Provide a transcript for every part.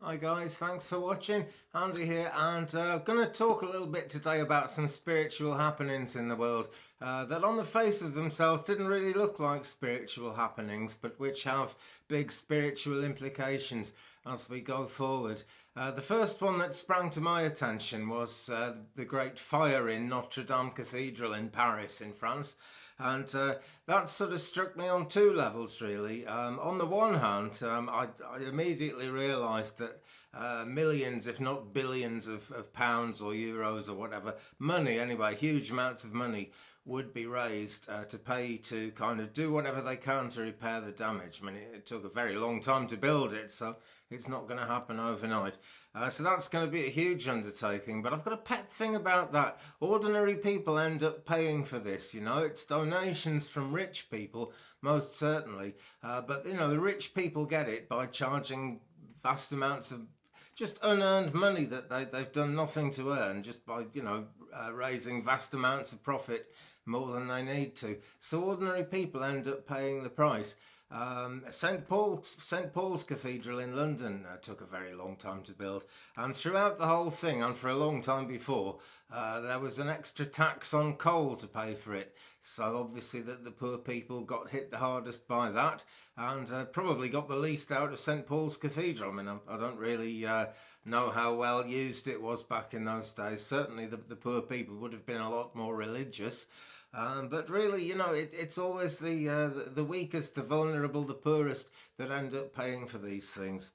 Hi guys, thanks for watching. Andy here, and I'm going to talk a little bit today about some spiritual happenings in the world that on the face of themselves didn't really look like spiritual happenings, but which have big spiritual implications as we go forward. The first one that sprang to my attention was the great fire in Notre Dame Cathedral in Paris in France. And that sort of struck me on two levels, really. On the one hand, I immediately realised that millions, if not billions of pounds or euros or whatever, money anyway, huge amounts of money would be raised to pay to kind of do whatever they can to repair the damage. I mean, it took a very long time to build it, so it's not going to happen overnight. So that's going to be a huge undertaking, but I've got a pet thing about that. Ordinary people end up paying for this, it's donations from rich people, most certainly. But, the rich people get it by charging vast amounts of just unearned money that they've done nothing to earn, just by, raising vast amounts of profit more than they need to. So ordinary people end up paying the price. St Paul's Cathedral in London took a very long time to build, and throughout the whole thing, and for a long time before, there was an extra tax on coal to pay for it. So obviously that the poor people got hit the hardest by that, and probably got the least out of St Paul's Cathedral. I mean, I don't really know how well used it was back in those days. Certainly the poor people would have been a lot more religious. But really, it's always the weakest, the vulnerable, the poorest that end up paying for these things.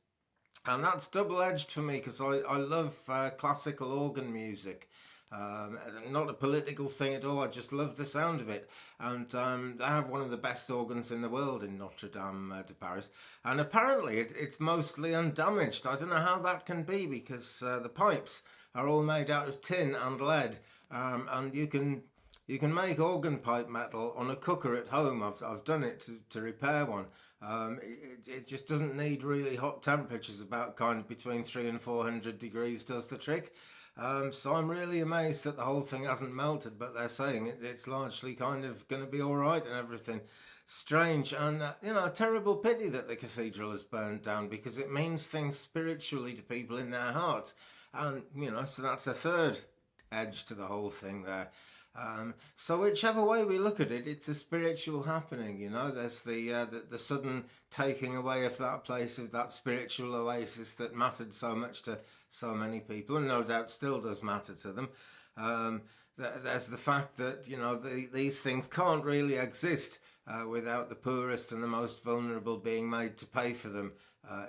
And that's double-edged for me because I love classical organ music. Not a political thing at all, I just love the sound of it. And they have one of the best organs in the world in Notre Dame de Paris. And apparently it's mostly undamaged. I don't know how that can be because the pipes are all made out of tin and lead. And you can make organ pipe metal on a cooker at home. I've done it to repair one. It just doesn't need really hot temperatures. About kind of between 300 and 400 degrees does the trick. So I'm really amazed that the whole thing hasn't melted, but they're saying it's largely kind of going to be all right and everything. Strange, and a terrible pity that the cathedral has burned down because it means things spiritually to people in their hearts. And, so that's a third edge to the whole thing there. So whichever way we look at it, it's a spiritual happening. There's the sudden taking away of that place, of that spiritual oasis that mattered so much to so many people, and no doubt still does matter to them. There's the fact that these things can't really exist without the poorest and the most vulnerable being made to pay for them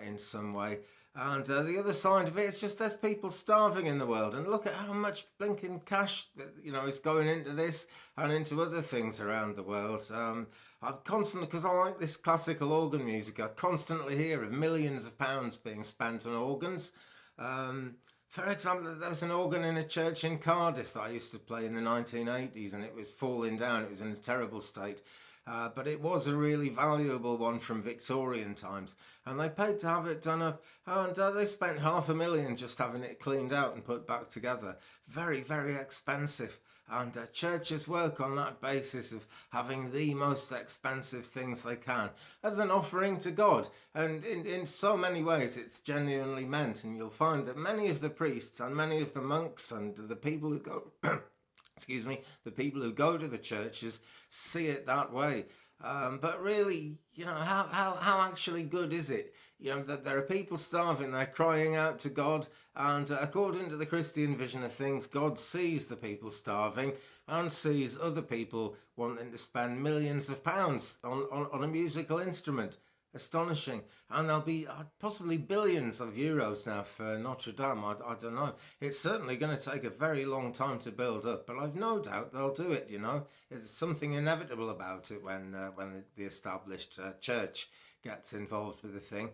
in some way. And the other side of it is just there's people starving in the world, and look at how much blinking cash is going into this and into other things around the world. I'm constantly, because I like this classical organ music, I constantly hear of millions of pounds being spent on organs. For example, there was an organ in a church in Cardiff that I used to play in the 1980s, and it was falling down. It was in a terrible state. But it was a really valuable one from Victorian times, and they paid to have it done up, and they spent $500,000 just having it cleaned out and put back together. Very, very expensive. And churches work on that basis of having the most expensive things they can as an offering to God. And in so many ways it's genuinely meant, and you'll find that many of the priests and many of the monks and the people who go the people who go to the churches see it that way. But really, how actually good is it? That there are people starving, they're crying out to God, and according to the Christian vision of things, God sees the people starving and sees other people wanting to spend millions of pounds on a musical instrument. Astonishing. And there'll be possibly billions of euros now for Notre Dame. I don't know. It's certainly going to take a very long time to build up, but I've no doubt they'll do it. There's something inevitable about it when the established church gets involved with the thing.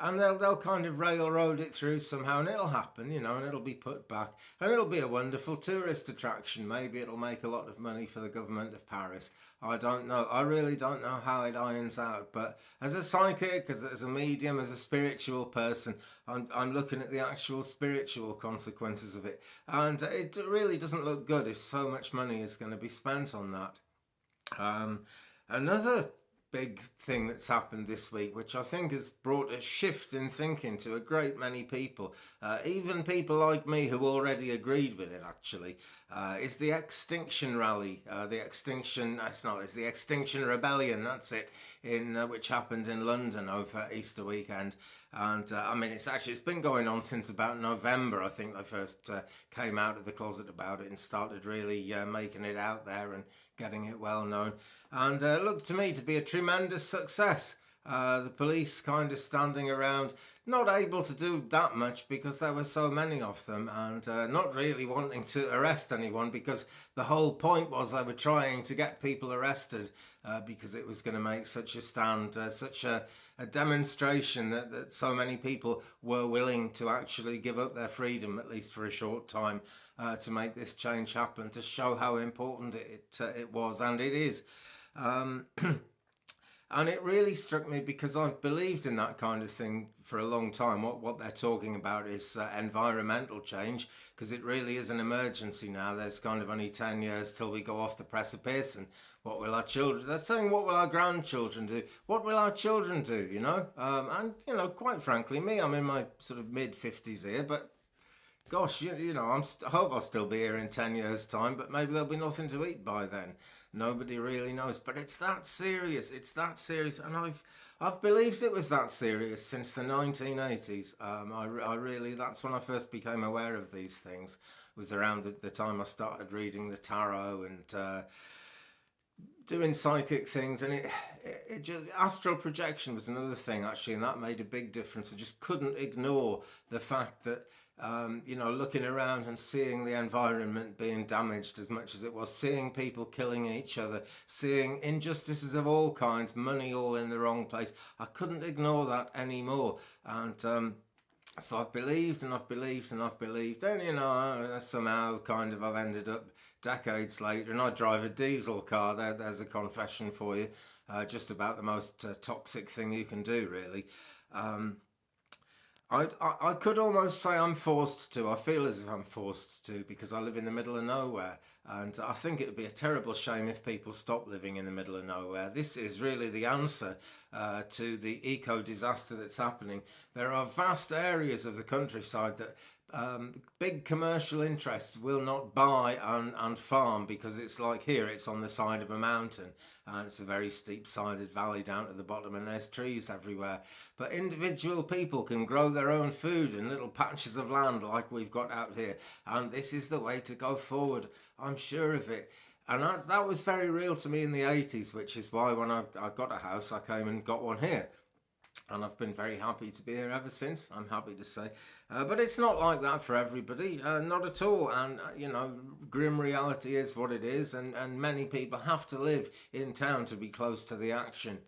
And they'll kind of railroad it through somehow, and it'll happen, and it'll be put back, and it'll be a wonderful tourist attraction. Maybe it'll make a lot of money for the government of Paris. I don't know. I really don't know how it irons out. But as a psychic, as a medium, as a spiritual person, I'm looking at the actual spiritual consequences of it, and it really doesn't look good if so much money is going to be spent on that. Another big thing that's happened this week, which I think has brought a shift in thinking to a great many people, even people like me who already agreed with it, actually, is the Extinction Rally, it's the Extinction Rebellion, that's it, which happened in London over Easter weekend. And I mean, it's been going on since about November. I think they first came out of the closet about it and started really making it out there and getting it well known. And it looked to me to be a tremendous success. The police kind of standing around, not able to do that much because there were so many of them, and not really wanting to arrest anyone, because the whole point was they were trying to get people arrested because it was going to make such a stand, such a demonstration that so many people were willing to actually give up their freedom, at least for a short time, to make this change happen, to show how important it was, and it is. And it really struck me because I've believed in that kind of thing for a long time. What they're talking about is environmental change, because it really is an emergency now. There's kind of only 10 years till we go off the precipice, and what will our children... They're saying, what will our grandchildren do? What will our children do, you know? And, you know, quite frankly, I'm in my sort of mid-50s here, but gosh, you know, I hope I'll still be here in 10 years' time, but maybe there'll be nothing to eat by then. Nobody really knows, but it's that serious. It's that serious, and I've believed it was that serious since the 1980s. I really, that's when I first became aware of these things. It was around the time I started reading the tarot and doing psychic things, and it just, astral projection was another thing actually, and that made a big difference. I just couldn't ignore the fact that you know, looking around and seeing the environment being damaged as much as it was, seeing people killing each other, seeing injustices of all kinds, money all in the wrong place. I couldn't ignore that anymore. And so I've believed and I've believed and I've believed. And, you know, somehow kind of I've ended up decades later, and I drive a diesel car. There's a confession for you. Just about the most toxic thing you can do, really. I could almost say I'm forced to. I feel as if I'm forced to, because I live in the middle of nowhere, and I think it would be a terrible shame if people stop living in the middle of nowhere. This is really the answer to the eco-disaster that's happening. There are vast areas of the countryside that big commercial interests will not buy and farm, because it's like here, it's on the side of a mountain, and it's a very steep-sided valley down to the bottom, and there's trees everywhere. But individual people can grow their own food in little patches of land like we've got out here, and this is the way to go forward. I'm sure of it. And that was very real to me in the 80s, which is why when I got a house, I came and got one here. And I've been very happy to be here ever since, I'm happy to say. But it's not like that for everybody, not at all. And, you know, grim reality is what it is. And many people have to live in town to be close to the action.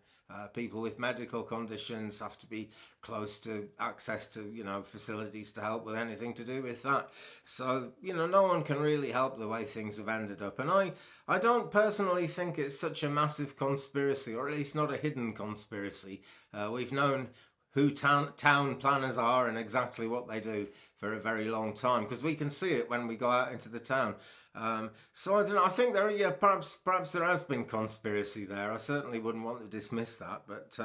People with medical conditions have to be close to access to, you know, facilities to help with anything to do with that. So, you know, no one can really help the way things have ended up. And I don't personally think it's such a massive conspiracy, or at least not a hidden conspiracy. We've known who town planners are and exactly what they do for a very long time, because we can see it when we go out into the town. So I don't know. I think perhaps there has been conspiracy there. I certainly wouldn't want to dismiss that, but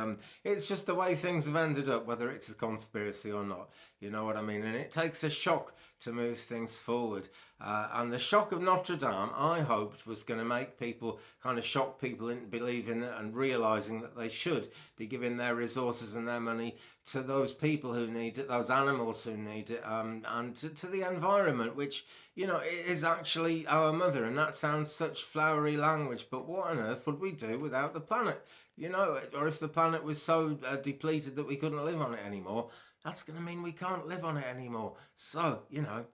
it's just the way things have ended up, whether it's a conspiracy or not. You know what I mean? And it takes a shock to move things forward. And the shock of Notre Dame, I hoped, was going to make people, kind of shock people into believing it and realising that they should be giving their resources and their money to those people who need it, those animals who need it, and to the environment, which, you know, is actually our mother. And that sounds such flowery language, but what on earth would we do without the planet? You know, or if the planet was so depleted that we couldn't live on it anymore, that's going to mean we can't live on it anymore. So, you know,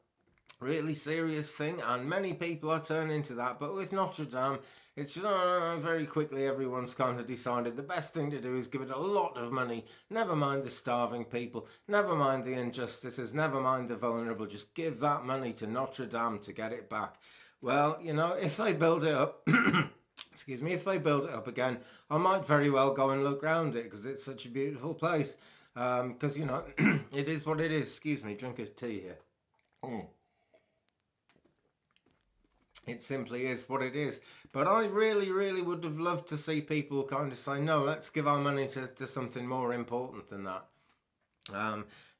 really serious thing, and many people are turning to that. But with Notre Dame, it's just very quickly everyone's kind of decided the best thing to do is give it a lot of money. Never mind the starving people, never mind the injustices, never mind the vulnerable. Just give that money to Notre Dame to get it back. Well, you know, if they build it up, excuse me, if they build it up again, I might very well go and look round it, because it's such a beautiful place. Because, you know, it is what it is. Excuse me, drink of tea here. It simply is what it is. But I really, really would have loved to see people kind of say, no, let's give our money to something more important than that.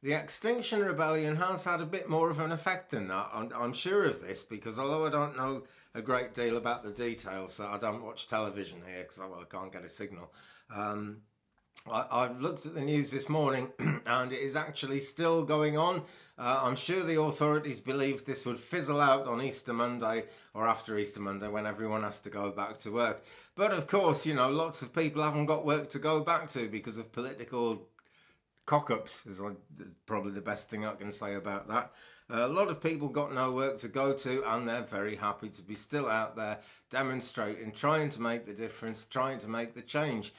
The Extinction Rebellion has had a bit more of an effect than that. I'm sure of this because although I don't know a great deal about the details, so I don't watch television here because I can't get a signal. I've looked at the news this morning and it is actually still going on. I'm sure the authorities believed this would fizzle out on Easter Monday or after Easter Monday when everyone has to go back to work. But of course, you know, lots of people haven't got work to go back to because of political cock-ups, is probably the best thing I can say about that. A lot of people got no work to go to and they're very happy to be still out there demonstrating, trying to make the difference, trying to make the change.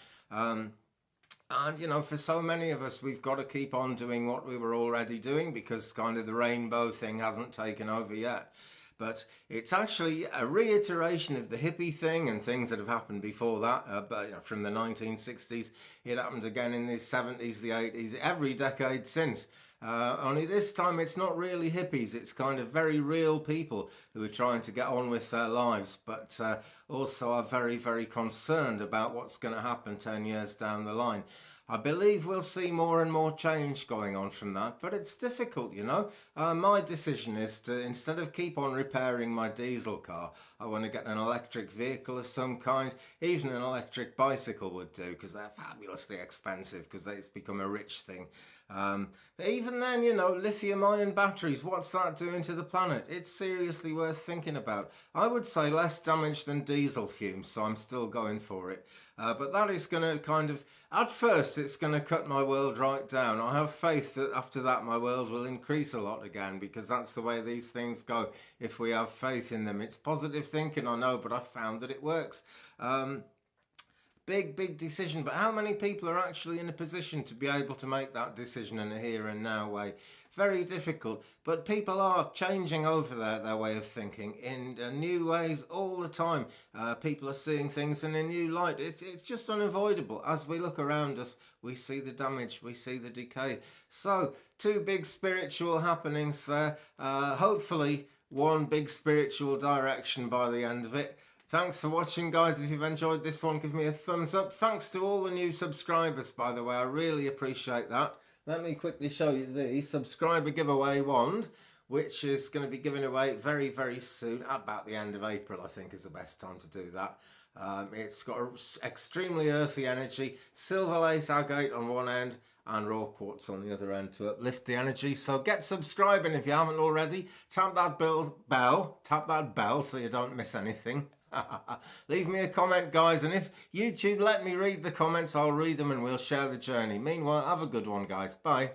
And, you know, for so many of us, we've got to keep on doing what we were already doing because kind of the rainbow thing hasn't taken over yet. But it's actually a reiteration of the hippie thing and things that have happened before that. But you know, from the 1960s, it happened again in the 70s, the 80s, every decade since. Only this time it's not really hippies, it's kind of very real people who are trying to get on with their lives, but also are very, very concerned about what's going to happen 10 years down the line. I believe we'll see more and more change going on from that, but it's difficult, you know. My decision is to, instead of keep on repairing my diesel car, I want to get an electric vehicle of some kind. Even an electric bicycle would do, because they're fabulously expensive, because it's become a rich thing. But even then, you know, lithium-ion batteries, what's that doing to the planet? It's seriously worth thinking about. I would say less damage than diesel fumes, so I'm still going for it. But that is going to kind of, at first, it's going to cut my world right down. I have faith that after that, my world will increase a lot again, because that's the way these things go if we have faith in them. It's positive thinking, I know, but I've found that it works. Big decision, but how many people are actually in a position to be able to make that decision in a here and now way? Very difficult, but people are changing over their way of thinking in new ways all the time. People are seeing things in a new light. It's just unavoidable. As we look around us, we see the damage, we see the decay. So, two big spiritual happenings there. Hopefully, one big spiritual direction by the end of it. Thanks for watching, guys. If you've enjoyed this one, give me a thumbs up. Thanks to all the new subscribers, by the way. I really appreciate that. Let me quickly show you the subscriber giveaway wand, which is going to be given away very, very soon. About the end of April, I think, is the best time to do that. It's got extremely earthy energy, silver lace agate on one end, and raw quartz on the other end to uplift the energy. So get subscribing if you haven't already. Tap that bell so you don't miss anything. Leave me a comment, guys, and if YouTube let me read the comments, I'll read them and we'll share the journey. Meanwhile, have a good one, guys. Bye.